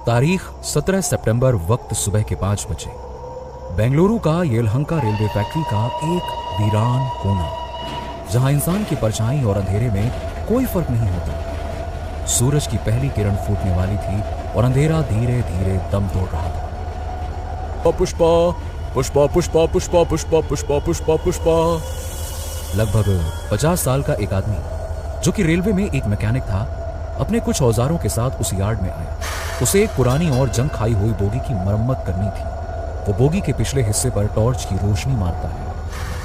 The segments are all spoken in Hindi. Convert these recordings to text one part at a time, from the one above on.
तारीख 17 सितंबर, वक्त सुबह के 5 बजे। बेंगलुरु का येलहंका रेलवे फैक्ट्री का एक वीरान कोना, जहां इंसान की परछाई और अंधेरे में कोई फर्क नहीं होता। सूरज की पहली किरण फूटने वाली थी और अंधेरा धीरे धीरे दम तोड़ रहा था। पुष्पा पुष्पा पुष्पा पुष्पा पुष्पा पुष्पा पुष्पा पुष्पा। लगभग 50 साल का एक आदमी, जो कि रेलवे में एक मैकेनिक था, अपने कुछ औजारों के साथ उस यार्ड में आया। उसे एक पुरानी और जंग खाई हुई बोगी की मरम्मत करनी थी। वो बोगी के पिछले हिस्से पर टॉर्च की रोशनी मारता है।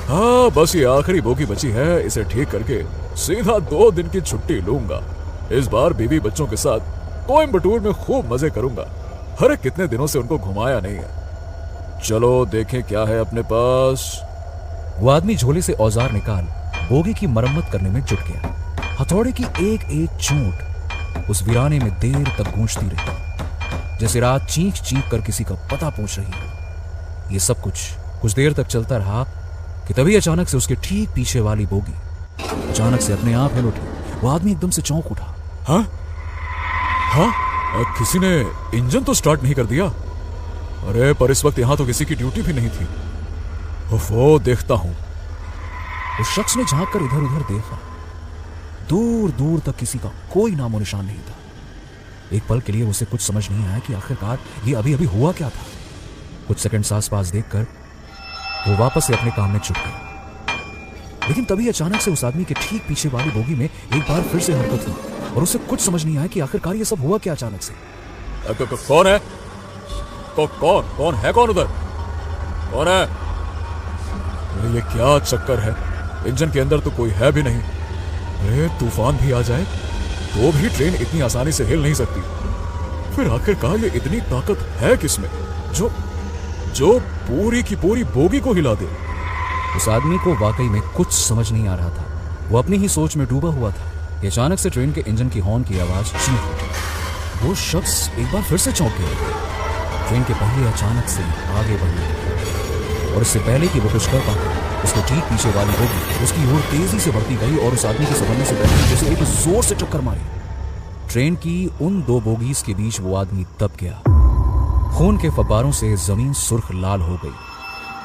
हाँ, बस ये आखिरी बोगी बची है, इसे ठीक करके सीधा 2 दिन की छुट्टी लूंगा। इस बार बीवी बच्चों के साथ कोयम्बटूर में खूब मजे करूंगा। अरे कितने दिनों से उनको घुमाया नहीं है। चलो देखें क्या है अपने पास। वो आदमी झोले से औजार निकाल बोगी की मरम्मत करने में जुट गया। हथौड़े की एक एक चोट उस वीराने में देर तक गूंजती रही, जैसे रात चीख चीख कर किसी का पता पूछ रही है। ये सब कुछ देर तक चलता रहा कि तभी अचानक से उसके ठीक पीछे वाली बोगी अचानक से अपने आप हिल उठी। वो आदमी एकदम से चौंक उठा। हाँ हाँ, किसी ने इंजन तो स्टार्ट नहीं कर दिया। अरे पर इस वक्त यहां तो किसी की ड्यूटी भी नहीं थी। वो देखता हूं। उस शख्स ने झांक कर इधर उधर देखा। दूर दूर तक किसी का कोई नामो निशान नहीं था। एक पल के लिए उसे कुछ समझ नहीं आया कि आखिरकार ये अभी अभी हुआ क्या था। कुछ सेकंड आसपास देखकर वो वापस से अपने काम में जुट गया। लेकिन तभी अचानक से उस आदमी के ठीक पीछे वाली बोगी में एक बार फिर से हरकत हुई और उसे कुछ समझ नहीं आया कि आखिरकार ये सब हुआ क्या अचानक से। कौन है? कौन है? कौन उधर? कौन है? ये क्या चक्कर है? इंजन के अंदर तो कोई है भी नहीं। अरे तूफान भी आ जाए तो भी ट्रेन इतनी आसानी से हिल नहीं सकती। फिर आखिरकार ये इतनी ताकत है किसमें जो पूरी की पूरी बोगी को हिला दे? उस आदमी को वाकई में कुछ समझ नहीं आ रहा था। वो अपनी ही सोच में डूबा हुआ था कि अचानक से ट्रेन के इंजन की हॉर्न की आवाज चीख उठी। वो शख्स एक बार फिर से चौंक गया। ट्रेन के पहिए अचानक से आगे बढ़ने और इससे पहले कि वो कुछ कर पाता, उसके ठीक पीछे वाली बोगी उसकी ओर तेजी से बढ़ती गई और उस आदमी के संभलने से पहले जैसे एक जोर से टक्कर मारी। ट्रेन की उन 2 बोगीज के बीच वो आदमी दब गया। खून के फब्बारों से जमीन सुर्ख लाल हो गई।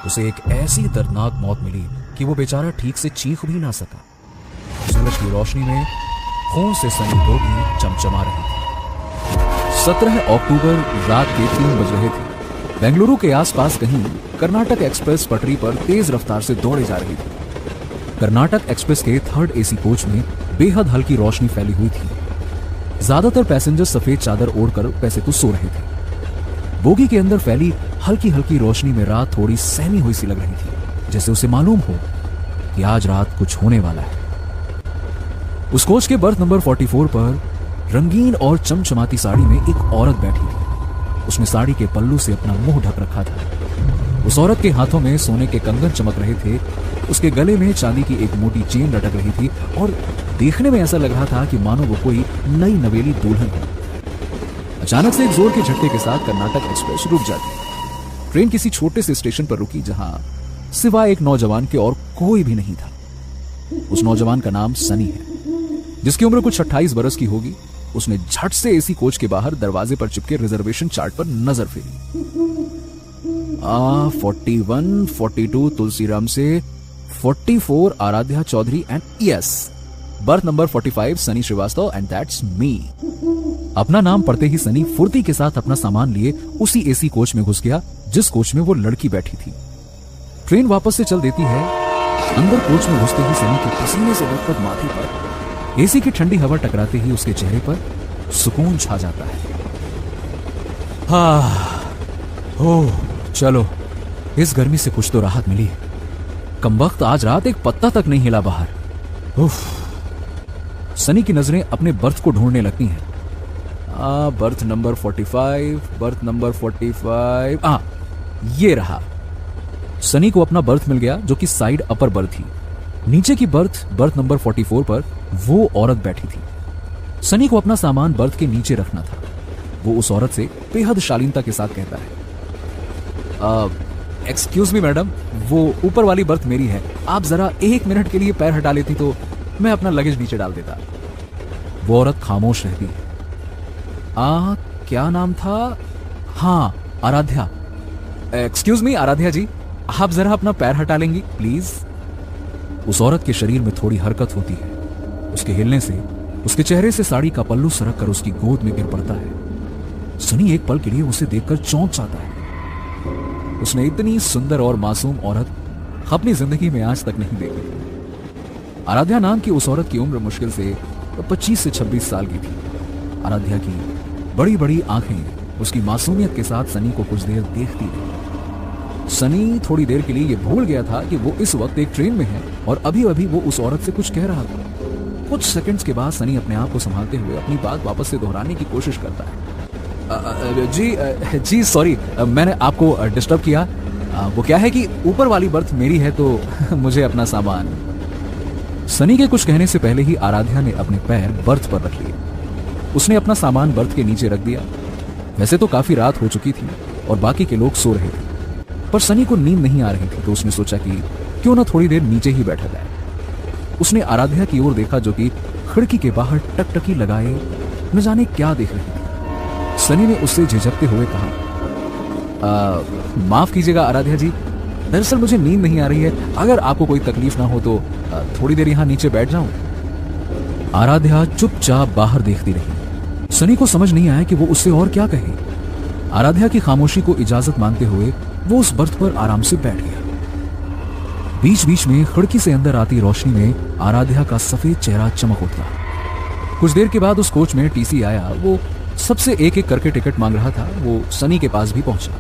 उसे एक ऐसी दर्दनाक मौत मिली कि वो बेचारा ठीक से चीख भी ना सका। सूरज की रोशनी में खून से सनी बोगी चमचमा रही थी। 17 अक्टूबर रात के 3 बज रहे थे। बेंगलुरु के आसपास कहीं कर्नाटक एक्सप्रेस पटरी पर तेज रफ्तार से दौड़े जा रही थी। कर्नाटक एक्सप्रेस के 3rd AC कोच में बेहद हल्की रोशनी फैली हुई थी। ज्यादातर पैसेंजर सफेद चादर ओढ़कर पैसे तो सो रहे थे। बोगी के अंदर फैली हल्की हल्की रोशनी में रात थोड़ी सहमी हुई सी लग रही थी, जैसे उसे मालूम हो कि आज रात कुछ होने वाला है। उस कोच के बर्थ नंबर 44 पर रंगीन और चमचमाती साड़ी में एक औरत बैठी थी। उसने साड़ी के पल्लू से अपना मुंह ढक रखा था। उस औरत के हाथों में सोने के कंगन चमक रहे थे। उसके गले में चांदी की एक मोटी चेन लटक रही थी और देखने में ऐसा लग रहा था कि मानो वो कोई नई नवेली दुल्हन हो। अचानक से एक जोर के झटके के साथ कर्नाटक एक्सप्रेस रुक जाती। ट्रेन किसी छोटे से स्टेशन पर रुकी जहां सिवाय एक नौजवान के और कोई भी नहीं था। उस नौजवान का नाम सनी है, जिसकी उम्र कुछ 28 बरस की होगी। उसने झट से एसी कोच के बाहर दरवाजे पर चिपके रिजर्वेशन चार्ट पर नजर फेरी। 41, 42 तुलसीराम से, 44 Aaradhya Chaudhary and yes berth number 45 Sunny Srivastava and that's me. अपना नाम पढ़ते ही सनी फुर्ती के साथ अपना सामान लिए उसी एसी कोच में घुस गया जिस कोच में वो लड़की बैठी थी। ट्रेन वापस से चल देती है। अंदर कोच में घुसते ही सनी के पसीने से लथपथ माथे पर एसी की ठंडी हवा टकराते ही उसके चेहरे पर सुकून छा जाता है। चलो इस गर्मी से कुछ तो राहत मिली। कमबख्त आज रात एक पत्ता तक नहीं हिला बाहर। सनी की नजरें अपने बर्थ को ढूंढने लगती हैं। बर्थ नंबर 45, बर्थ नंबर 45, ये रहा। सनी को अपना बर्थ मिल गया, जो कि साइड अपर बर्थ थी। नीचे की बर्थ नंबर 44 पर वो औरत बैठी थी। सनी को अपना सामान बर्थ के नीचे रखना था। वो उस औरत से बेहद शालीनता के साथ कहता है, एक्सक्यूज मी मैडम, वो ऊपर वाली बर्थ मेरी है। आप जरा 1 मिनट के लिए पैर हटा लेती तो मैं अपना लगेज नीचे डाल देता। वो औरत खामोश रहती है। क्या नाम था? हाँ, आराध्या। एक्सक्यूज मी आराध्या जी, आप जरा अपना पैर हटा लेंगी प्लीज। उस औरत के शरीर में थोड़ी हरकत होती है। उसके हिलने से उसके चेहरे से साड़ी का पल्लू सरक कर उसकी गोद में गिर पड़ता है। सनी एक पल के लिए उसे देखकर चौंक जाता है। उसने इतनी सुंदर और मासूम औरत अपनी जिंदगी में आज तक नहीं देखी। आराध्या नाम की उस औरत की उम्र मुश्किल से 25 से 26 साल की थी। आराध्या की बड़ी बड़ी आंखें उसकी मासूमियत के साथ सनी को कुछ देर देखती रही। सनी थोड़ी देर के लिए ये भूल गया था कि वो इस वक्त एक ट्रेन में है और अभी अभी वो उस औरत से कुछ कह रहा था। कुछ सेकंड्स के बाद सनी अपने आप को संभालते हुए अपनी बात वापस से दोहराने की कोशिश करता है। जी सॉरी, मैंने आपको डिस्टर्ब किया। वो क्या है कि ऊपर वाली बर्थ मेरी है तो मुझे अपना सामान। सनी के कुछ कहने से पहले ही आराध्या ने अपने पैर बर्थ पर रख लिए। उसने अपना सामान बर्थ के नीचे रख दिया। वैसे तो काफी रात हो चुकी थी और बाकी के लोग सो रहे थे, पर सनी को नींद नहीं आ रही थी, तो उसने सोचा कि क्यों ना थोड़ी देर नीचे ही बैठा जाए। उसने आराध्या की ओर देखा जो कि खिड़की के बाहर टकटकी लगाए न जाने क्या देख रही थी। सनी ने उससे झिझकते हुए कहा, माफ कीजिएगा आराध्या जी, दरअसल मुझे नींद नहीं आ रही है। अगर आपको कोई तकलीफ ना हो तो थोड़ी देर यहाँ नीचे बैठ जाऊं। आराध्या चुपचाप बाहर देखती रही। सनी को समझ नहीं आया कि वो उससे और क्या कहे। आराध्या की खामोशी को इजाजत मांगते हुए वो उस बर्थ पर आराम से बैठ गया। बीच बीच में खिड़की से अंदर आती रोशनी में आराध्या का सफेद चेहरा चमक उठा। कुछ देर के बाद उस कोच में टीसी आया। वो सबसे एक एक करके टिकट मांग रहा था। वो सनी के पास भी पहुंचा।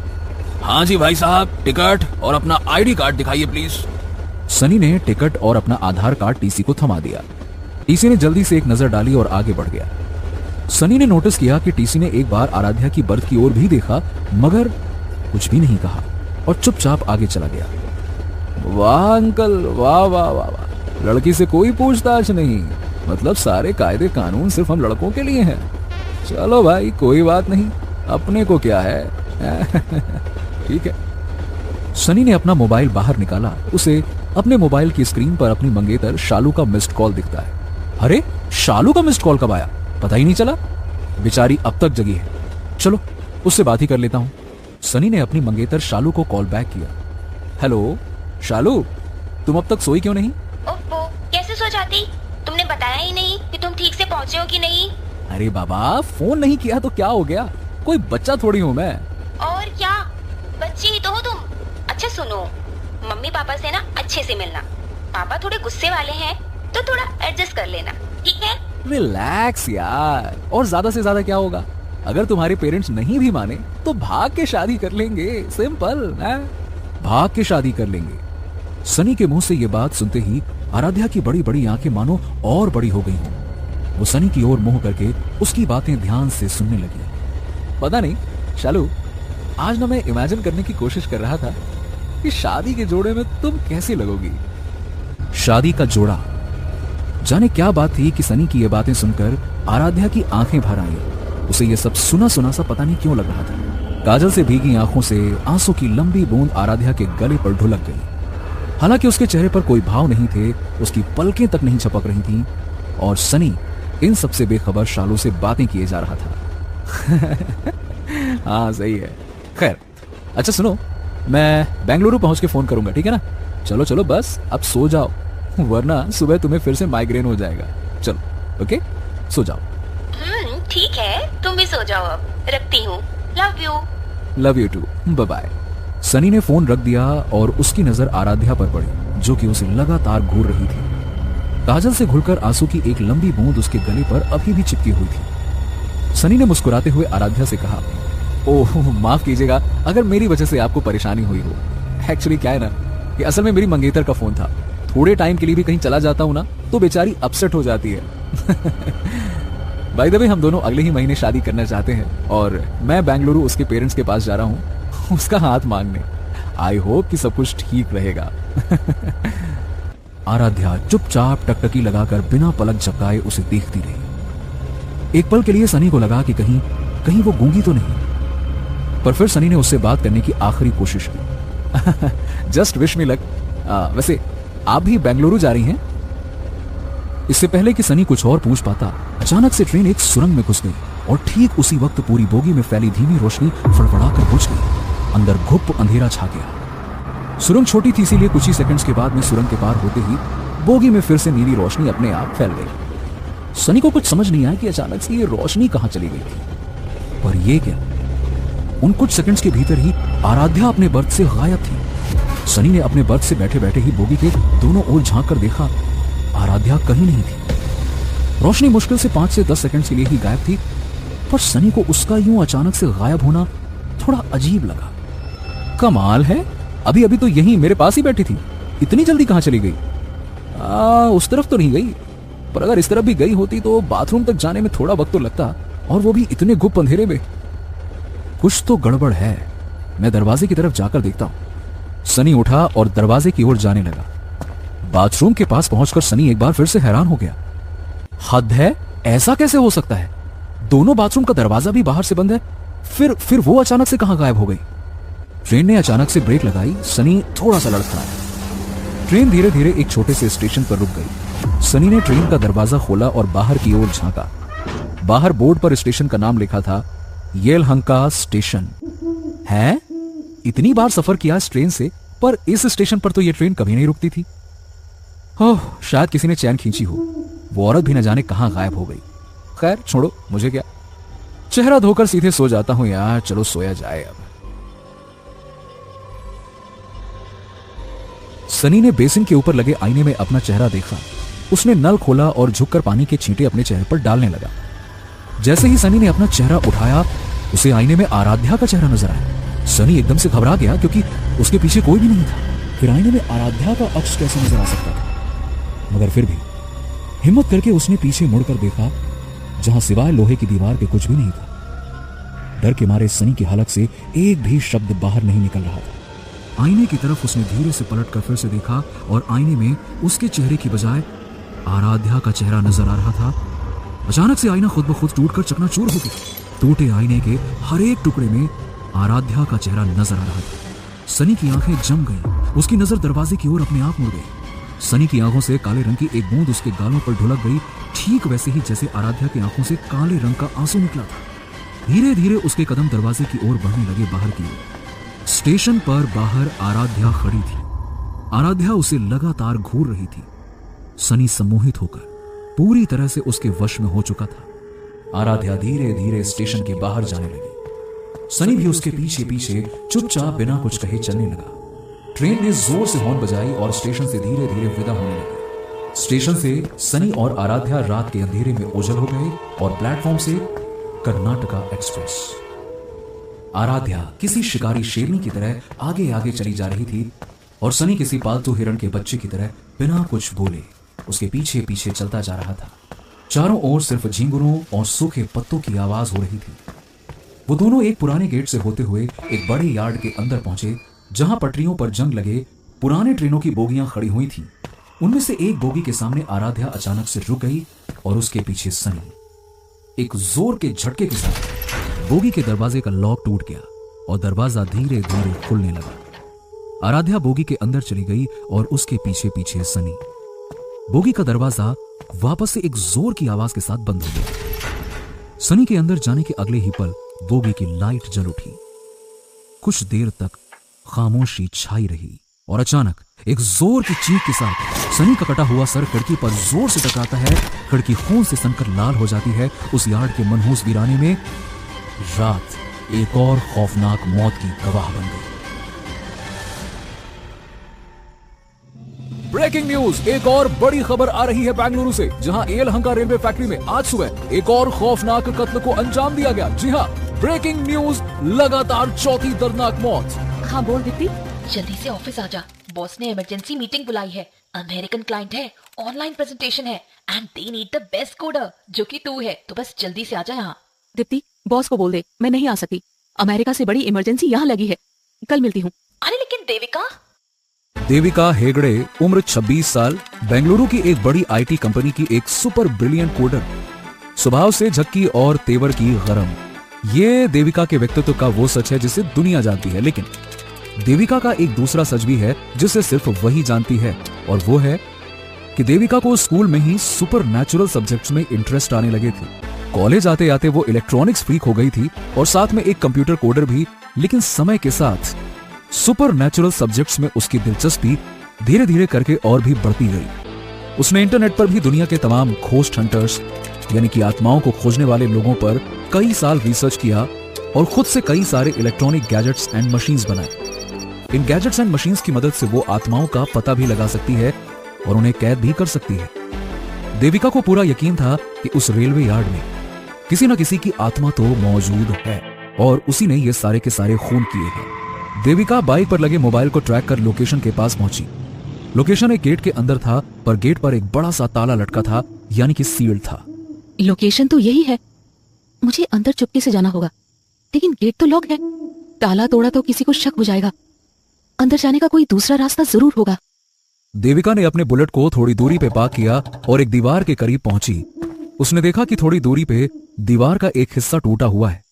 हाँ जी भाई साहब, टिकट और अपना आईडी कार्ड दिखाइए प्लीज। सनी ने टिकट और अपना आधार कार्ड टीसी को थमा दिया। टीसी ने जल्दी से एक नजर डाली और आगे बढ़ गया। सनी ने नोटिस किया कि टीसी ने एक बार आराध्या की बर्थ की ओर भी देखा, मगर कुछ भी नहीं कहा और चुपचाप आगे चला गया। वाह अंकल, वाह वाह वाह वाह, लड़की से कोई पूछताछ नहीं, मतलब सारे कायदे कानून सिर्फ हम लड़कों के लिए हैं। चलो भाई कोई बात नहीं, अपने को क्या है। ठीक है। सनी ने अपना मोबाइल बाहर निकाला। उसे अपने मोबाइल की स्क्रीन पर अपनी मंगेतर शालू का मिस्ड कॉल दिखता है। अरे शालू का मिस्ड कॉल कब आया, पता ही नहीं चला। बेचारी अब तक जगी है, चलो उससे बात ही कर लेता हूं। सनी ने अपनी मंगेतर शालू को कॉल बैक किया। हेलो शालू, तुम अब तक सोई क्यों नहीं? ओप्पो, कैसे सो जाती? तुमने बताया ही नहीं कि तुम ठीक से पहुंचे हो कि नहीं। अरे बाबा, फोन नहीं किया तो क्या हो गया, कोई बच्चा थोड़ी हूँ मैं। और क्या, बच्ची ही तो हो तुम। अच्छा सुनो, मम्मी पापा से ना अच्छे से मिलना। पापा थोड़े गुस्से वाले हैं तो थोड़ा एडजस्ट कर लेना, ठीक है? रिलैक्स यार, और ज्यादा से ज्यादा क्या होगा, अगर तुम्हारे पेरेंट्स नहीं भी माने तो भाग के शादी कर लेंगे, सिंपल है, भाग के शादी कर लेंगे। सनी के मुंह से ये बात सुनते ही आराध्या की बड़ी बड़ी आंखें मानो और बड़ी हो गई हों। वो सनी की ओर मुंह करके उसकी बातें ध्यान से सुनने लगी। पता नहीं शालू, आज ना मैं इमेजिन करने की कोशिश कर रहा था कि शादी के जोड़े में तुम कैसी लगोगी। शादी का जोड़ा, जाने क्या बात थी कि सनी की ये बातें सुनकर आराध्या की आंखें भर आईं। उसे ये सब सुना सुना सा पता नहीं क्यों लग रहा था। काजल से भीगी आंखों से आंसू की लंबी बूंद आराध्या के गले पर ढुलक गई। हालांकि उसके चेहरे पर कोई भाव नहीं थे, उसकी पलकें तक नहीं झपक रही थीं, और सनी इन सबसे बेखबर शालू से बातें किए जा रहा था। हाँ सही है। खैर, अच्छा सुनो, मैं बेंगलुरु पहुंच के फोन करूंगा, ठीक है ना? चलो चलो बस अब सो जाओ, वरना सुबह तुम्हें फिर से माइग्रेन हो जाएगा। चलो ओके, सो जाओ। ठीक है, तुम भी सो जाओ अब, रखती हूँ। Love you. Love you too, bye bye. Sunny ने फोन रख दिया और उसकी नजर आराध्या पर पड़ी, जो कि उसे लगातार घूर रही थी। काजल से घुलकर आंसू की एक लंबी बूंद उसके गले पर अभी भी चिपकी हुई थी। सनी ने मुस्कुराते हुए आराध्या से कहा, ओह माफ कीजिएगा अगर मेरी वजह से आपको परेशानी हुई हो। एक्चुअली क्या है ना कि असल में मेरी मंगेतर का फोन था। थोड़े टाइम के लिए भी कहीं चला जाता हूँ ना तो बेचारी अपसेट हो जाती है। बाय द वे, हम दोनों अगले ही महीने शादी करना चाहते हैं और मैं बेंगलुरु उसके पेरेंट्स के पास जा रहा हूँ उसका हाथ मांगने। आई होप कि सब कुछ ठीक रहेगा। आराध्या चुपचाप टकटकी लगाकर बिना पलक झपकाए उसे देखती रही। एक पल के लिए सनी को लगा कि कहीं वो गूंगी तो नहीं, पर फिर सनी ने उससे बात करने की आखिरी कोशिश की। Just wish me luck. वैसे आप भी बेंगलुरु जा रही हैं? इससे पहले कि सनी कुछ और पूछ पाता, अचानक से ट्रेन एक सुरंग में घुस गई। और ठीक उसी वक्त पूरी बोगी में फैली धीमी रोशनी फड़फड़ाकर बुझ गई। अंदर घुप अंधेरा छा गया। सुरंग छोटी थी, इसीलिए कुछ ही सेकंड्स के बाद में सुरंग के पार होते ही बोगी में फिर से नीली रोशनी अपने आप फैल गई। सनी को कुछ समझ नहीं आया कि अचानक से ये रोशनी कहां चली गई थी। पर ये क्या, उन कुछ सेकंड्स के भीतर ही आराध्या अपने बर्थ से गायब थी। सनी ने अपने बर्थ से बैठे बैठे ही बोगी के दोनों ओर झांक कर देखा, आराध्या कहीं नहीं थी। रोशनी मुश्किल से 5 से 10 सेकंड्स के लिए ही गायब थी, पर सनी को उसका यूं अचानक से गायब होना थोड़ा अजीब लगा। कमाल है, अभी अभी तो यहीं मेरे पास ही बैठी थी, इतनी जल्दी कहां चली गई? उस तरफ तो नहीं गई, पर अगर इस तरफ भी गई होती तो बाथरूम तक जाने में थोड़ा वक्त तो लगता, और वो भी इतने गुप्त अंधेरे में। कुछ तो गड़बड़ है, मैं दरवाजे की तरफ जाकर देखता हूं। सनी उठा और दरवाजे की ओर जाने लगा। बाथरूम के पास पहुंचकर सनी एक बार फिर से हैरान हो गया। हद है, ऐसा कैसे हो सकता है? दोनों बाथरूम का दरवाजा भी बाहर से बंद है, फिर वो अचानक से कहां गायब हो गई? ट्रेन ने अचानक से ब्रेक लगाई। सनी थोड़ा सा लड़खड़ाया। ट्रेन धीरे धीरे एक छोटे से स्टेशन पर रुक गई। सनी ने ट्रेन का दरवाजा खोला और बाहर की ओर झांका। बाहर बोर्ड पर स्टेशन का नाम लिखा था, येलहंका स्टेशन। है, इतनी बार सफर किया इस ट्रेन से, पर इस स्टेशन पर तो यह ट्रेन कभी नहीं रुकती थी। ओह, शायद किसी ने चैन खींची हो। वो औरत भी न जाने कहां गायब हो गई। खैर छोड़ो, मुझे क्या, चेहरा धोकर सीधे सो जाता हूं यार। चलो सोया जाए अब। सनी ने बेसिन के ऊपर लगे आईने में अपना चेहरा देखा। उसने नल खोला और झुककर पानी के छींटे अपने चेहरे पर डालने लगा। जैसे ही सनी ने अपना चेहरा उठाया, उसे आईने में आराध्या का चेहरा नजर आया। सनी एकदम से घबरा गया, क्योंकि उसके पीछे कोई भी नहीं था। फिर आईने में आराध्या का अक्ष कैसे नजर आ सकता था? मगर फिर भी हिम्मत करके उसने पीछे मुड़कर देखा, जहां सिवाय लोहे की दीवार के कुछ भी नहीं था। डर के मारे सनी की हलक से एक भी शब्द बाहर नहीं निकल रहा था। आईने की तरफ उसने धीरे से पलटकर फिर से देखा, और आईने में उसके चेहरे की बजाय आराध्या का चेहरा नजर आ रहा था। अचानक से आईना खुद ब खुद टूटकर चकनाचूर हो गया। टूटे आईने के हर एक टुकड़े में आराध्या का चेहरा नजर आ रहा था। सनी की आंखें जम गईं। उसकी नजर दरवाजे की ओर अपने आप मुड़ गई। सनी की आंखों से काले रंग की एक बूंद उसके गालों पर ढुलक गई, ठीक वैसे ही जैसे आराध्या की आंखों से काले रंग का आंसू निकला था। धीरे धीरे उसके कदम दरवाजे की ओर बढ़ने लगे, बाहर की ओर। स्टेशन पर बाहर आराध्या खड़ी थी। आराध्या उसे लगातार घूर रही थी। सनी सम्मोहित होकर पूरी तरह से उसके वश में हो चुका था। आराध्या धीरे धीरे स्टेशन के बाहर जाने लगी। सनी भी उसके पीछे पीछे चुपचाप बिना कुछ कहे चलने लगा। ट्रेन ने जोर से हॉर्न बजाई और स्टेशन से धीरे धीरे विदा होने लगी। स्टेशन से सनी और आराध्या रात के अंधेरे में ओझल हो गए और प्लेटफॉर्म से कर्नाटका एक्सप्रेस। आराध्या किसी शिकारी शेरनी की तरह आगे आगे चली जा रही थी, और सनी किसी पालतू हिरण के बच्चे की तरह बिना कुछ बोले उसके पीछे पीछे चलता जा रहा था। चारों ओर सिर्फ झींगुरों और सूखे पत्तों की आवाज हो रही थी। वो दोनों एक पुराने गेट से होते हुए एक बड़े यार्ड के अंदर पहुंचे, जहां पटरियों पर जंग लगे पुराने ट्रेनों की बोगियां खड़ी हुई थीं। उनमें से एक बोगी के सामने आराध्या अचानक से रुक गई, और उसके पीछे सनी। एक जोर के झटके के साथ बोगी के दरवाजे का लॉक टूट गया और दरवाजा धीरे धीरे खुलने लगा। आराध्या बोगी के अंदर चली गई और उसके पीछे पीछे सनी। बोगी का दरवाजा वापस से एक जोर की आवाज के साथ बंद हो गया। सनी के अंदर जाने के अगले ही पल बोगी की लाइट जल उठी। कुछ देर तक खामोशी छाई रही, और अचानक एक जोर की चीख के साथ सनी का कटा हुआ सर खिड़की पर जोर से टकराता है। खिड़की खून से सनकर लाल हो जाती है। उस यार्ड के मनहूस वीराने में रात एक और खौफनाक मौत की गवाह बन गई। ब्रेकिंग न्यूज, एक और बड़ी खबर आ रही है बेंगलुरु से, जहां येलहंका रेलवे फैक्ट्री में आज सुबह एक और खौफनाक कत्ल को अंजाम दिया गया। जी हाँ, ब्रेकिंग न्यूज, लगातार चौथी दर्दनाक मौत। हाँ बोल दीप्ति। जल्दी से ऑफिस आ जा, बॉस ने इमरजेंसी मीटिंग बुलाई है। अमेरिकन क्लाइंट है, ऑनलाइन प्रेजेंटेशन है, and they need the best coder, जो कि तू है। तो बस जल्दी से आ जा यहाँ। दीप्ति, बॉस को बोल दे मैं नहीं आ सकती। अमेरिका से बड़ी इमरजेंसी यहाँ लगी है, कल मिलती हूँ। अरे लेकिन देविका हेगड़े, उम्र 26 साल, बेंगलुरु की एक बड़ी आईटी कंपनी की एक सुपर ब्रिलियंट कोडर, स्वभाव से झक्की और तेवर की गरम। ये देविका के व्यक्तित्व का वो सच है जिसे दुनिया जानती है, लेकिन देविका का एक दूसरा सच भी है जिसे सिर्फ वही जानती है, और वो है कि देविका को स्कूल में ही सुपर नेचुरल सब्जेक्ट्स में इंटरेस्ट आने लगे थे। कॉलेज आते आते वो इलेक्ट्रॉनिक्स फ्रीक हो गई थी और साथ में एक कंप्यूटर कोडर भी। लेकिन समय के साथ सुपर नेचुरल सब्जेक्ट्स में उसकी दिलचस्पी धीरे धीरे करके और भी बढ़ती गई। उसने इंटरनेट पर भी दुनिया के तमाम घोस्ट हंटर्स यानी कि आत्माओं को खोजने वाले लोगों पर कई साल रिसर्च किया और खुद से कई सारे इलेक्ट्रॉनिक गैजेट्स एंड मशीन्स बनाए। इन गैजेट्स एंड मशीन्स की मदद से वो आत्माओं का पता भी लगा सकती है और उन्हें कैद भी कर सकती है। देविका को पूरा यकीन था कि उस रेलवे यार्ड में किसी न किसी की आत्मा तो मौजूद है और उसी ने ये सारे के सारे खून किए हैं। देविका बाइक पर लगे मोबाइल को ट्रैक कर लोकेशन के पास पहुंची। लोकेशन एक गेट के अंदर था, पर गेट पर एक बड़ा सा ताला लटका था, यानी कि सील्ड था। लोकेशन तो यही है, मुझे अंदर चुपके से जाना होगा, लेकिन गेट तो लॉक है। ताला तोड़ा तो किसी को शक हो जाएगा। अंदर जाने का कोई दूसरा रास्ता जरूर होगा। देविका ने अपने बुलेट को थोड़ी दूरी पे पार्क किया और एक दीवार के करीब पहुंची। उसने देखा कि थोड़ी दूरी पे दीवार का एक हिस्सा टूटा हुआ है।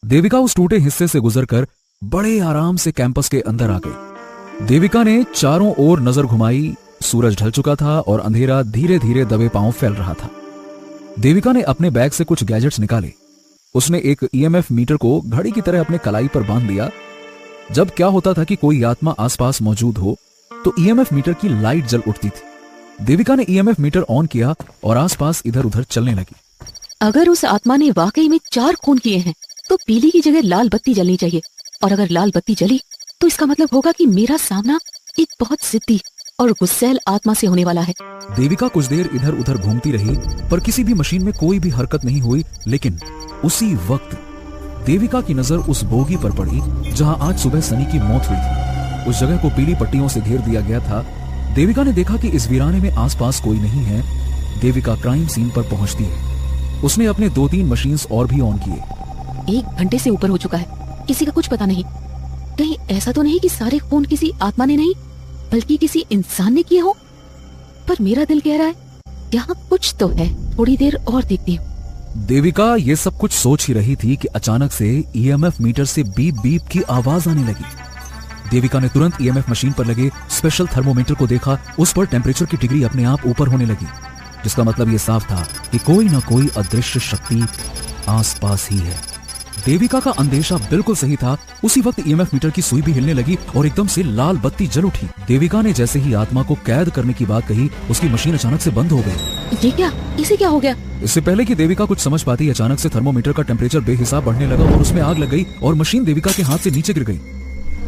देविका उस टूटे हिस्से से गुजरकर बड़े आराम से कैंपस के अंदर आ गई। देविका ने चारों ओर नजर घुमाई। सूरज ढल चुका था और अंधेरा धीरे धीरे दबे पांव फैल रहा था। देविका ने अपने बैग से कुछ गैजेट्स निकाले। उसने एक ईएमएफ मीटर को घड़ी की तरह अपने कलाई पर बांध दिया। जब क्या होता था कि कोई आत्मा आसपास मौजूद हो तो ईएमएफ मीटर की लाइट जल उठती थी। देविका ने ईएमएफ मीटर ऑन किया और आसपास इधर उधर चलने लगी। अगर उस आत्मा ने वाकई में 4 खून किए हैं तो पीली की जगह लाल बत्ती जलनी चाहिए, और अगर लाल बत्ती जली तो इसका मतलब होगा कि मेरा सामना एक बहुत जिद्दी और गुस्सैल आत्मा से होने वाला है। देविका कुछ देर इधर उधर घूमती रही, पर किसी भी मशीन में कोई भी हरकत नहीं हुई। लेकिन उसी वक्त देविका की नजर उस बोगी पर पड़ी जहां आज सुबह सनी की मौत हुई थी। उस जगह को पीली पट्टियों से घेर दिया गया था। देविका ने देखा कि इस वीराने में आसपास कोई नहीं है। देविका क्राइम सीन पर पहुंचती है। उसने अपने 2-3 मशीन्स और भी ऑन किए। 1 घंटे से ऊपर हो चुका है, किसी का कुछ पता नहीं। कहीं ऐसा तो नहीं कि सारे खून किसी आत्मा ने नहीं बल्कि किसी इंसान ने किए हो। पर मेरा दिल कह रहा है यहाँ कुछ तो है, थोड़ी देर और देखती हूँ। देविका ये सब कुछ सोच ही रही थी कि अचानक से ईएमएफ मीटर से बीप बीप की आवाज आने लगी। देविका ने तुरंत ईएमएफ मशीन पर लगे स्पेशल थर्मोमीटर को देखा। उस पर टेम्परेचर की डिग्री अपने आप ऊपर होने लगी, जिसका मतलब ये साफ था कि कोई ना कोई अदृश्य शक्ति आसपास ही है। देविका का अंदेशा बिल्कुल सही था। उसी वक्त ईएमएफ मीटर की सुई भी हिलने लगी और एकदम से लाल बत्ती जल उठी। देविका ने जैसे ही आत्मा को कैद करने की बात कही, उसकी मशीन अचानक से बंद हो गई। ये क्या, इसे क्या हो गया? इससे पहले कि देविका कुछ समझ पाती, अचानक से थर्मोमीटर का टेम्परेचर बेहिसाब बढ़ने लगा और उसमें आग लग गई और मशीन देविका के हाथ से नीचे गिर गई।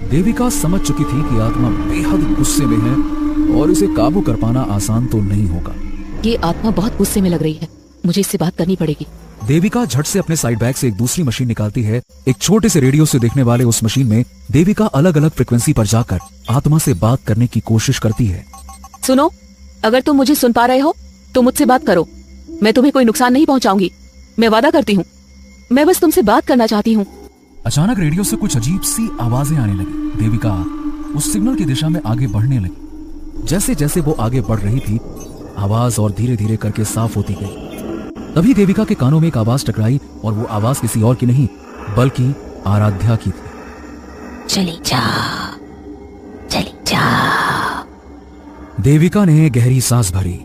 देविका समझ चुकी थी कि आत्मा बेहद गुस्से में है और इसे काबू कर पाना आसान तो नहीं होगा। ये आत्मा बहुत गुस्से में लग रही है, मुझे इससे बात करनी पड़ेगी। देविका झट से अपने साइड बैग से एक दूसरी मशीन निकालती है। एक छोटे से रेडियो से देखने वाले उस मशीन में देविका अलग अलग फ्रिक्वेंसी पर जाकर आत्मा से बात करने की कोशिश करती है। सुनो, अगर तुम मुझे सुन पा रहे हो तो मुझसे बात करो। मैं तुम्हें कोई नुकसान नहीं पहुंचाऊंगी, मैं वादा करती हूँ। मैं बस तुमसे बात करना चाहती हूँ। अचानक रेडियो से कुछ अजीब सी आवाजें आने लगी। देविका उस सिग्नल की दिशा में आगे बढ़ने लगी। जैसे जैसे वो आगे बढ़ रही थी, आवाज और धीरे धीरे करके साफ होती गई। तभी देविका के कानों में एक आवाज टकराई और वो आवाज किसी और की नहीं बल्कि आराध्या की थी। चली जा, चली जा। देविका ने गहरी सांस भरी।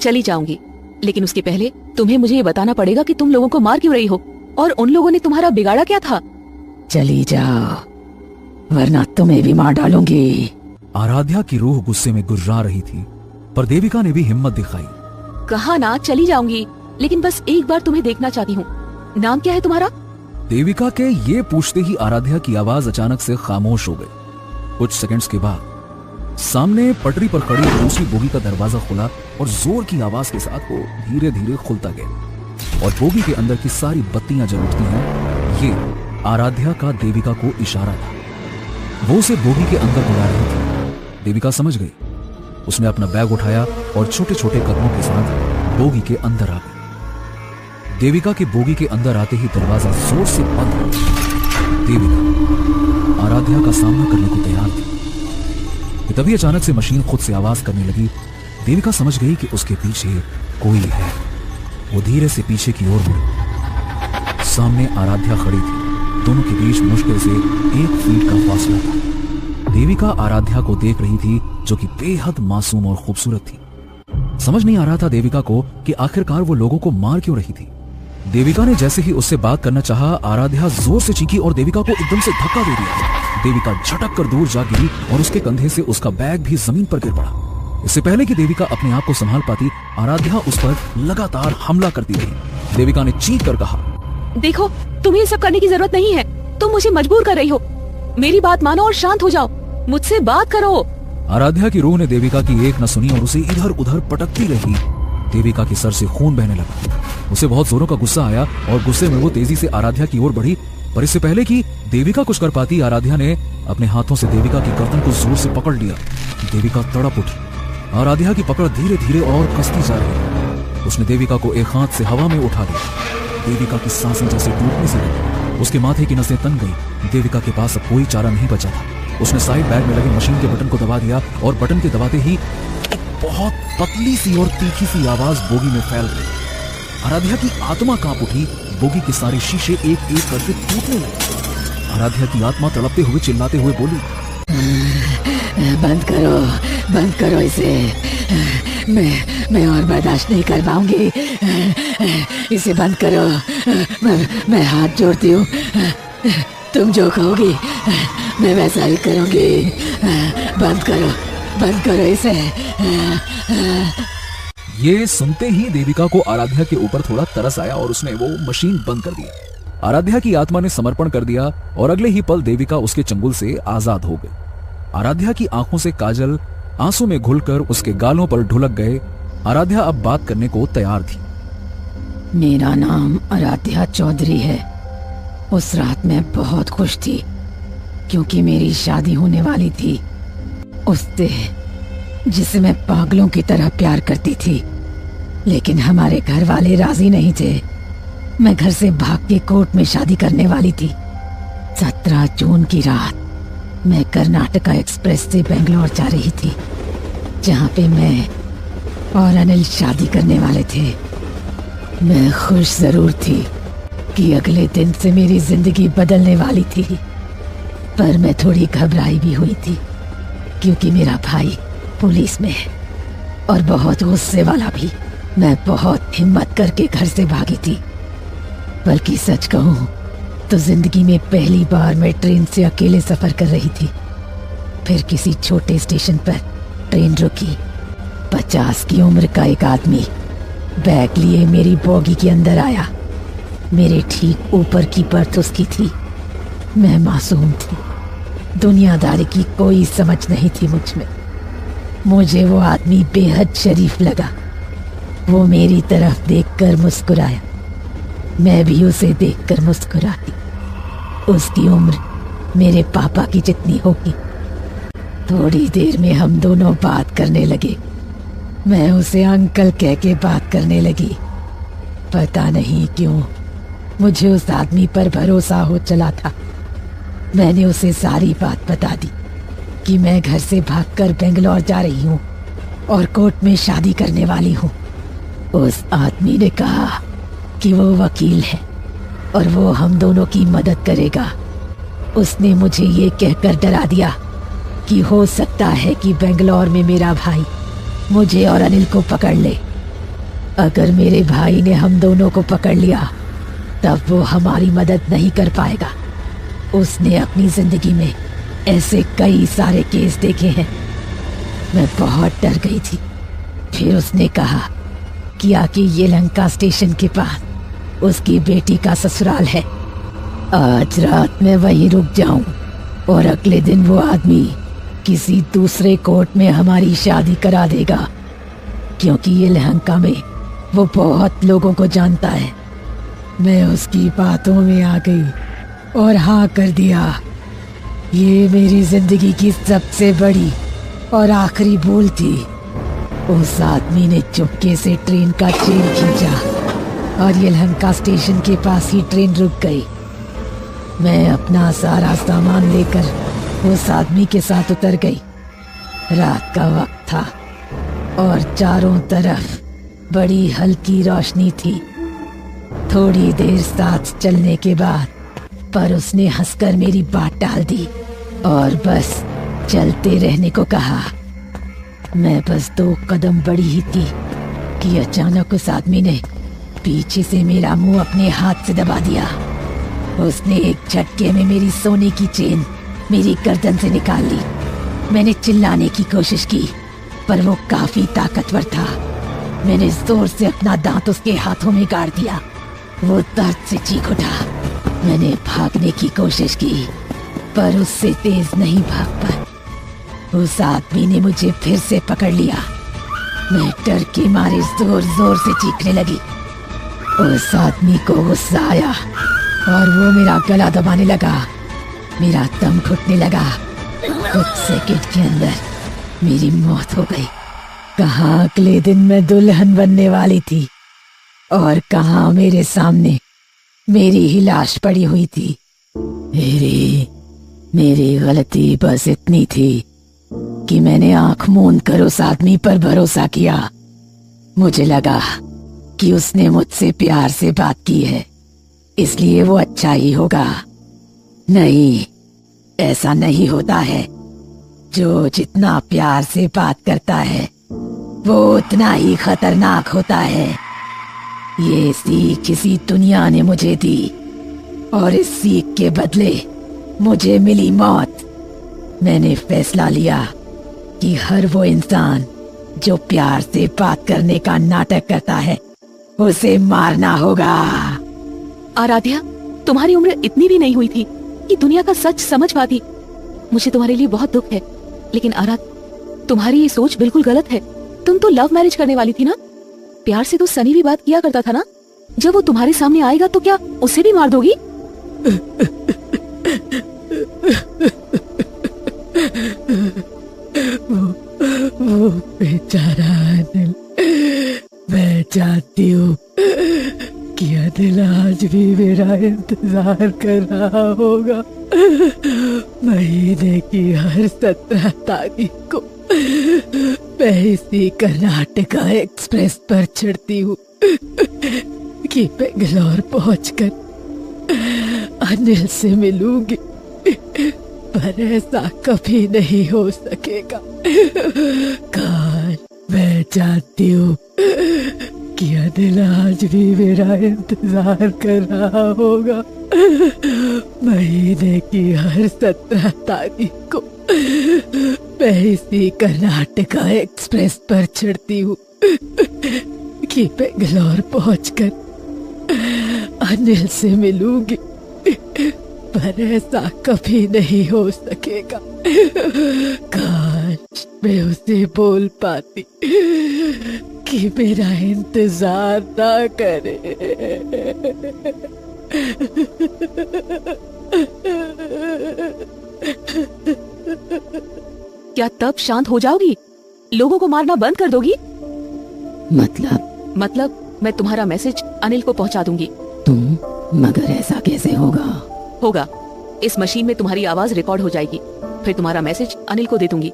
चली जाऊंगी, लेकिन उसके पहले तुम्हें मुझे ये बताना पड़ेगा कि तुम लोगों को मार क्यों रही हो और उन लोगों ने तुम्हारा बिगाड़ा क्या था। चली जाओ, वरना तुम्हें भी मार डालूंगी। आराध्या की रूह गुस्से में गुर्रा रही थी, पर देविका ने भी हिम्मत दिखाई। कहा ना चली जाऊंगी, लेकिन बस एक बार तुम्हें देखना चाहती हूँ। नाम क्या है तुम्हारा? देविका के ये पूछते ही आराध्या की आवाज अचानक से खामोश हो गई। कुछ सेकंड्स के बाद सामने पटरी पर खड़ी दूसरी बोगी का दरवाजा खुला और जोर की आवाज के साथ वो धीरे धीरे खुलता गया और बोगी के अंदर की सारी बत्तियां जल उठती हैं। ये आराध्या का देविका को इशारा था। वो उसे बोगी के अंदर बुला रही थी। देविका समझ गई। उसने अपना बैग उठाया और छोटे छोटे कदमों के साथ बोगी के अंदर आ गई। देविका के बोगी के अंदर आते ही दरवाजा जोर से बंद हो गया। देविका आराध्या का सामना करने को तैयार थी। तभी अचानक से मशीन खुद से आवाज करने लगी। देविका समझ गई कि उसके पीछे कोई है। वो धीरे से पीछे की ओर मुड़ी। सामने आराध्या खड़ी थी। दोनों के बीच मुश्किल से 1 फीट का फासला था। देविका आराध्या को देख रही थी, जो कि बेहद मासूम और खूबसूरत थी। समझ नहीं आ रहा था देविका को कि आखिरकार वो लोगों को मार क्यों रही थी। देविका ने जैसे ही उससे बात करना चाहा, आराध्या जोर से चीखी और देविका को एकदम से धक्का दे दिया। देविका झटक कर दूर जा गिरी और उसके कंधे से उसका बैग भी जमीन पर गिर पड़ा। इससे पहले कि देविका अपने आप को संभाल पाती, आराध्या उस पर लगातार हमला करती रही। देविका ने चीख कर कहा, देखो, तुम्हें ये सब करने की जरूरत नहीं है। तुम मुझे मजबूर कर रही हो। मेरी बात मानो और शांत हो जाओ। मुझसे बात करो। आराध्या की रूह ने देविका की एक न सुनी और उसे इधर उधर पटकती रही। देविका के सर से खून बहने लगा। उसे बहुत जोरों का गुस्सा आया और गुस्से में वो तेजी से आराध्या की ओर बढ़ी, पर इससे पहले कि देविका कुछ कर पाती, आराध्या ने अपने हाथों से देविका की गर्दन को जोर से पकड़ लिया। देविका तड़प उठी। आराध्या की पकड़ धीरे धीरे और कसती जा रही। उसने देविका को एक हाथ से हवा में उठा लिया। देविका की सांसें जैसे टूटने से लगी। उसके माथे की नसें तन गई। देविका के पास अब कोई चारा नहीं बचा था। उसने साइड बैग में लगे मशीन के बटन को दबा दिया और बटन के दबाते ही एक बहुत पतली सी और तीखी सी आवाज बोगी में फैल गई। आराध्या की आत्मा कांप उठी। बोगी के सारे शीशे एक एक करके टूटने लगे। आराध्या की आत्मा तड़पते हुए चिल्लाते हुए बोली, बंद करो इसे। मैं और बर्दाश्त नहीं कर पाऊंगी। इसे बंद करो। मैं हाथ जोड़ती हूँ। तुम जो कहोगी मैं वैसा ही करूंगी। बंद करो इसे। ये सुनते ही देविका को आराध्या के ऊपर थोड़ा तरस आया और उसने वो मशीन बंद कर दिया। आराध्या की आत्मा ने समर्पण कर दिया और अगले ही पल देविका उसके चंगुल से आजाद हो गई। आराध्या की आंखों से काजल आंसू में घुलकर उसके गालों पर ढुलक गए। आराध्या अब बात करने को तैयार थी। मेरा नाम आराध्या चौधरी है। उस रात मैं बहुत खुश थी क्योंकि मेरी शादी होने वाली थी उससे, जिसे मैं पागलों की तरह प्यार करती थी। लेकिन हमारे घर वाले राजी नहीं थे। मैं घर से भाग के कोर्ट में शादी करने वाली थी। 17 जून की रात मैं कर्नाटका एक्सप्रेस से बेंगलोर जा रही थी, जहाँ पे मैं और अनिल शादी करने वाले थे। मैं खुश जरूर थी कि अगले दिन से मेरी जिंदगी बदलने वाली थी, पर मैं थोड़ी घबराई भी हुई थी क्योंकि मेरा भाई पुलिस में है और बहुत गुस्से वाला भी। मैं बहुत हिम्मत करके घर से भागी थी। बल्कि सच कहूँ तो जिंदगी में पहली बार मैं ट्रेन से अकेले सफर कर रही थी। फिर किसी छोटे स्टेशन पर ट्रेन रुकी। 50 की उम्र का एक आदमी बैग लिए मेरी बोगी के अंदर आया। मेरे ठीक ऊपर की बर्थ उसकी थी। मैं मासूम थी। दुनियादारी की कोई समझ नहीं थी मुझ में। मुझे वो आदमी बेहद शरीफ लगा। वो मेरी तरफ देखकर मुस्कुराया। मैं भी उसे देखकर मुस्कुराई। उसकी उम्र मेरे पापा की जितनी होगी। थोड़ी देर में हम दोनों बात करने लगे। मैं उसे अंकल कह के बात करने लगी। पता नहीं क्यों मुझे उस आदमी पर भरोसा हो चला था। मैंने उसे सारी बात बता दी कि मैं घर से भागकर बेंगलोर जा रही हूँ और कोर्ट में शादी करने वाली हूँ। उस आदमी ने कहा कि वो वकील है और वो हम दोनों की मदद करेगा। उसने मुझे ये कहकर डरा दिया कि हो सकता है कि बेंगलोर में मेरा भाई मुझे और अनिल को पकड़ ले। अगर मेरे भाई ने हम दोनों को पकड़ लिया तब वो हमारी मदद नहीं कर पाएगा। उसने अपनी जिंदगी में ऐसे कई सारे केस देखे हैं। मैं बहुत डर गई थी। फिर उसने कहा कि आके ये लंका स्टेशन के पास उसकी बेटी का ससुराल है। आज रात मैं वहीं रुक जाऊं और अगले दिन वो आदमी किसी दूसरे कोर्ट में हमारी शादी करा देगा, क्योंकि ये लंका में वो बहुत लोगों को जानता है। मैं उसकी बातों में आ गई और हाँ कर दिया। ये मेरी जिंदगी की सबसे बड़ी और आखिरी भूल थी। उस आदमी ने चुपके से ट्रेन का चेन खींचा और ये लंका स्टेशन के पास ही ट्रेन रुक गई। मैं अपना सारा सामान लेकर उस आदमी के साथ उतर गई। रात का वक्त था और चारों तरफ बड़ी हल्की रोशनी थी। थोड़ी देर साथ चलने के बाद पर उसने हंसकर मेरी बात टाल दी और बस चलते रहने को कहा। मैं बस 2 कदम बढ़ी ही थी कि अचानक उस आदमी ने पीछे से मेरा मुंह अपने हाथ से दबा दिया। उसने एक झटके में मेरी सोने की चेन मेरी गर्दन से निकाल ली। मैंने चिल्लाने की कोशिश की, पर वो काफी ताकतवर था। मैंने जोर से अपना दांत उसके हाथों में गाड़ दिया। वो दर्द से चीख उठा। मैंने भागने की कोशिश की, पर उससे तेज नहीं भाग पाई। उस आदमी ने मुझे फिर से पकड़ लिया। मैं डर के मारे जोर जोर से चीखने लगी। उस आदमी को गुस्सा आया और वो मेरा गला दबाने लगा। मेरा दम घुटने लगा। कुछ सेकंड के अंदर मेरी मौत हो गई। कहाँ अगले दिन मैं दुल्हन बनने वाली थी और कहाँ मेरे सामने मेरी ही लाश पड़ी हुई थी। मेरी गलती बस इतनी थी कि मैंने आंख मूंद कर उस आदमी पर भरोसा किया। मुझे लगा कि उसने मुझसे प्यार से बात की है, इसलिए वो अच्छा ही होगा। नहीं, ऐसा नहीं होता है। जो जितना प्यार से बात करता है वो उतना ही खतरनाक होता है। ये सीख इसी दुनिया ने मुझे दी और इस सीख के बदले मुझे मिली मौत। मैंने फैसला लिया कि हर वो इंसान जो प्यार से बात करने का नाटक करता है उसे मारना होगा। आराध्या, तुम्हारी उम्र इतनी भी नहीं हुई थी कि दुनिया का सच समझ पाती। मुझे तुम्हारे लिए बहुत दुख है, लेकिन आराध्या, तुम्हारी ये सोच बिल्कुल गलत है। तुम तो लव मैरिज करने वाली थी ना। प्यार से तो सनी भी बात किया करता था ना। जब वो तुम्हारे सामने आएगा तो क्या उसे भी मार दोगी? वो बेचारा अनिल, मैं चाहती हूँ कि अनिल आज भी मेरा इंतजार कर रहा होगा। महीने की हर 17 तारीख को मैं इसी कर्नाटका एक्सप्रेस पर चढ़ती हूँ कि बेंगलोर पहुंचकर अनिल से मिलूंगी, पर ऐसा कभी नहीं हो सकेगा। काश मैं चाहती हूँ कि अनिल आज भी मेरा इंतजार कर रहा होगा। महीने की हर 17 तारीख को मैं इसी कर्नाटका एक्सप्रेस पर चढ़ती हूँ कि बेंगलोर पहुंचकर अनिल से मिलूंगी, पर ऐसा कभी नहीं हो सकेगा। काश मैं उसे बोल पाती कि मेरा इंतजार ना करे। क्या तब शांत हो जाओगी? लोगों को मारना बंद कर दोगी? मतलब मैं तुम्हारा मैसेज अनिल को पहुंचा दूंगी। तुम? मगर ऐसा कैसे होगा? इस मशीन में तुम्हारी आवाज रिकॉर्ड हो जाएगी, फिर तुम्हारा मैसेज अनिल को दे दूंगी।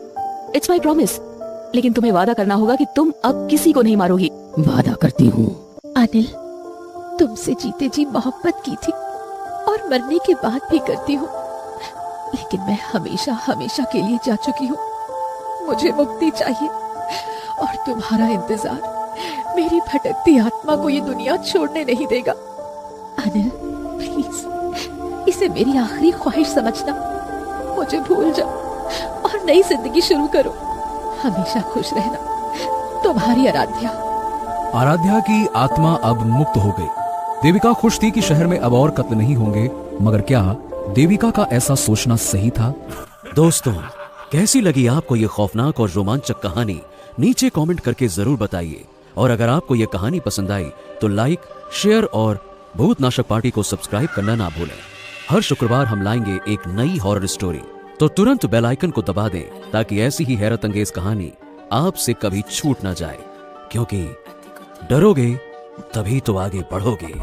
It's my promise. लेकिन तुम्हें वादा करना होगा कि तुम अब किसी को नहीं मारोगी। वादा करती हूँ। अनिल, तुमसे जीते जी मोहब्बत की थी और मरने के बाद भी करती हूँ, लेकिन मैं हमेशा हमेशा के लिए जा चुकी हूँ। मुझे मुक्ति चाहिए और तुम्हारा इंतजार मेरी भटकती आत्मा को ये दुनिया छोड़ने नहीं देगा। अनिल, प्लीज इसे मेरी आखिरी ख्वाहिश समझना। मुझे भूल जाओ और नई जिंदगी शुरू करो। हमेशा खुश रहना। तुम्हारी आराध्या। आराध्या की आत्मा अब मुक्त हो गई। देविका खुश थी कि शहर में अब और कत्ल नहीं होंगे, मगर क्या देविका का ऐसा सोचना सही था? दोस्तों, कैसी लगी आपको ये खौफनाक और रोमांचक कहानी? नीचे कमेंट करके जरूर बताइए। और अगर आपको ये कहानी पसंद आई तो लाइक, शेयर और भूतनाशक पार्टी को सब्सक्राइब करना ना भूलें। हर शुक्रवार हम लाएंगे एक नई हॉरर स्टोरी, तो तुरंत बेल आइकन को दबा दें ताकि ऐसी ही हैरत अंगेज कहानी आपसे कभी छूट ना जाए, क्योंकि डरोगे तभी तो आगे बढ़ोगे।